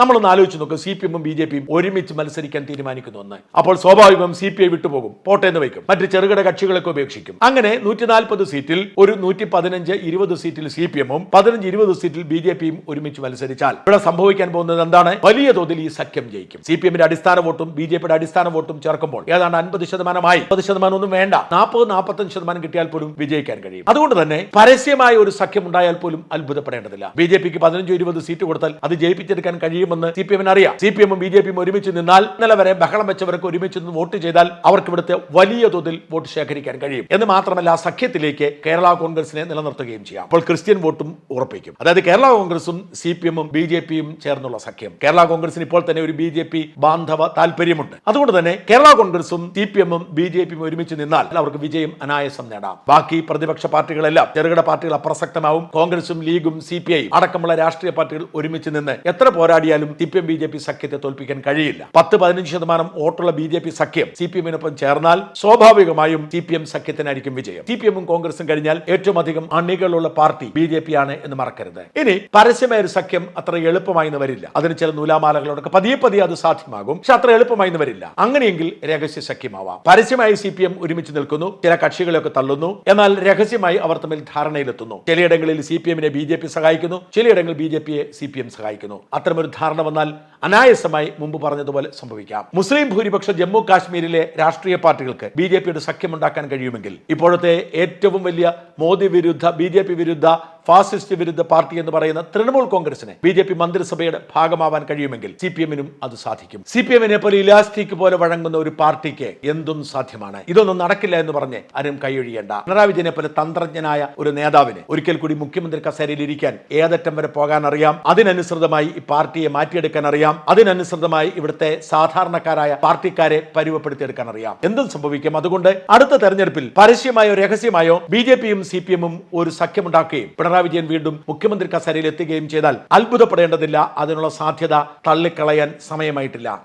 നമ്മളൊന്ന് ആലോചിച്ച് നോക്കും, CPM-ഉം BJP-യും ഒരുമിച്ച് മത്സരിക്കാൻ തീരുമാനിക്കുന്നു എന്ന്. അപ്പോൾ സ്വാഭാവികം CPI വിട്ടുപോകും, പോട്ടെന്ന് വയ്ക്കും, മറ്റ് ചെറുകിട കക്ഷികളൊക്കെ ഉപേക്ഷിക്കും. അങ്ങനെ 140 സീറ്റിൽ ഒരു 115-20 സീറ്റിൽ CPM-ഉം 15-20 സീറ്റിൽ BJP-യും ഒരുമിച്ച് മത്സരിച്ചാൽ ഇവിടെ സംഭവിക്കാൻ പോകുന്നത് എന്താണ്? വലിയ തോതിൽ ഈ സഖ്യം ജയിക്കും. CPM-ന്റെ അടിസ്ഥാന വോട്ടും BJP-യുടെ അടിസ്ഥാന വോട്ടും ചേർക്കുമ്പോൾ ഏതാണ്ട് 50%. 50% ഒന്നും വേണ്ട, 40-45% കിട്ടിയാൽ പോലും വിജയിക്കാൻ കഴിയും. അതുകൊണ്ട് തന്നെ പരസ്യമായ ഒരു സഖ്യം ഉണ്ടായാൽ പോലും അത്ഭുതപ്പെടേണ്ടതില്ല. BJP-ക്ക് 15-20 സീറ്റ് കൊടുത്താൽ അത് ജയിപ്പിച്ചെടുക്കാൻ കഴിയുമെന്ന് CPM-ന് അറിയാം. CPM-ഉം BJP-യും ഒരുമിച്ച് നിന്നാൽ ഇന്നലെ വരെ ബഹളം വെച്ചവർക്ക് ഒരുമിച്ച് നിന്ന് വോട്ട് ചെയ്താൽ അവർക്ക് ഇവിടുത്തെ വലിയ തോതിൽ വോട്ട് ശേഖരിക്കാൻ കഴിയും എന്ന് മാത്രമല്ല, ആ സഖ്യത്തിലേക്ക് കേരള കോൺഗ്രസിനെ നിലനിർത്തുകയും ചെയ്യാം. അപ്പോൾ ക്രിസ്ത്യൻ വോട്ടും ഉറപ്പിക്കും. അതായത് കേരള കോൺഗ്രസും CPM-ഉം BJP-യും ചേർന്നുള്ള സഖ്യം. കേരള കോൺഗ്രസിന് ഇപ്പോൾ തന്നെ ഒരു BJP ബാന്ധവ താല്പര്യമുണ്ട്. അതുകൊണ്ട് തന്നെ കേരള കോൺഗ്രസും CPM-ഉം BJP-യും ഒരുമിച്ച് നിന്നാൽ അവർക്ക് വിജയം അനായാസം നേടാം. ബാക്കി പ്രതിപക്ഷ പാർട്ടികളെല്ലാം, ചെറുകിട പാർട്ടികൾ അപ്രസക്തമാവും. കോൺഗ്രസും ലീഗും CPI അടക്കമുള്ള രാഷ്ട്രീയ പാർട്ടികൾ ഒരുമിച്ച് നിന്ന് എത്ര പോരാടിയാലും CPM-BJP സഖ്യത്തെ തോൽപ്പിക്കാൻ കഴിയില്ല. 10-15% വോട്ടുള്ള BJP സഖ്യം CPM-നൊപ്പം ചേർന്നാൽ സ്വാഭാവികമായും CPM സഖ്യത്തിനായിരിക്കും വിജയം. CPM-ഉം കോൺഗ്രസും കഴിഞ്ഞാൽ ഏറ്റവും അധികം അണികളുള്ള പാർട്ടി BJP ആണ് എന്ന് മറക്കരുത്. ഇനി പരസ്യമായ ഒരു സഖ്യം അത്ര എളുപ്പമായി വരില്ല. അതിന് ചില നൂലാമാലകളോടൊക്കെ പതിയെ അത് സാധ്യമാകും. പക്ഷെ അത്ര എളുപ്പമായി വരില്ല. അങ്ങനെയെങ്കിൽ രഹസ്യ സഖ്യമാവാം. പരസ്യമായി CPM ഒരുമിച്ച് നിൽക്കുന്നു, ചില കക്ഷികളെയൊക്കെ തള്ളുന്നു, എന്നാൽ രഹസ്യമായി അവർ തമ്മിൽ ധാരണയിലെത്തുന്നു. ചിലയിടങ്ങളിൽ CPM-നെ BJP സഹായിക്കുന്നു, ചിലയിടങ്ങളിൽ BJP-യെ CPM സഹായിക്കുന്നു. അത്തരമൊരു ധാരണ വന്നാൽ അനായാസമായി മുമ്പ് പറഞ്ഞതുപോലെ സംഭവിക്കാം. മുസ്ലിം ഭൂരിപക്ഷ ജമ്മു കാശ്മീരിലെ രാഷ്ട്രീയ പാർട്ടികൾക്ക് BJP-യുടെ സഖ്യമുണ്ടാക്കാൻ കഴിയുമെങ്കിൽ ഇപ്പോഴത്തെ ഏറ്റവും വലിയ മോദി വിരുദ്ധ, BJP വിരുദ്ധ, ഫാസിസ്റ്റ് വിരുദ്ധ പാർട്ടി എന്ന് പറയുന്ന തൃണമൂൽ കോൺഗ്രസിനെ BJP മന്ത്രിസഭയുടെ ഭാഗമാവാൻ കഴിയുമെങ്കിൽ CPM-നും അത് സാധിക്കും. CPM-നെ പോലെ ഇലാസ്റ്റിക് പോലെ വഴങ്ങുന്ന ഒരു പാർട്ടിക്ക് എന്തും സാധ്യമാണ്. ഇതൊന്നും നടക്കില്ല എന്ന് പറഞ്ഞ് ആരും കൈയൊഴിയേണ്ട. പിണറായി വിജയനെ പോലെ തന്ത്രജ്ഞനായ ഒരു നേതാവിന് ഒരിക്കൽ കൂടി മുഖ്യമന്ത്രി കസേരയിൽ ഇരിക്കാൻ ഏതറ്റം വരെ പോകാൻ അറിയാം. അതിനനുസൃതമായി ഈ പാർട്ടിയെ മാറ്റിയെടുക്കാൻ അറിയാം. അതിനനുസൃതമായി ഇവിടുത്തെ സാധാരണക്കാരായ പാർട്ടിക്കാരെ പരുവപ്പെടുത്തിയെടുക്കാൻ അറിയാം. എന്തും സംഭവിക്കും. അതുകൊണ്ട് അടുത്ത തെരഞ്ഞെടുപ്പിൽ പരസ്യമായോ രഹസ്യമായോ BJP-യും CPM-ഉം ഒരു സഖ്യമുണ്ടാക്കുകയും പിണറായി വിജയൻ വീണ്ടും മുഖ്യമന്ത്രി കസേരയിൽ എത്തുകയും ചെയ്താൽ അത്ഭുതപ്പെടേണ്ടതില്ല. അതിനുള്ള സാധ്യത തള്ളിക്കളയാൻ സമയമായിട്ടില്ല.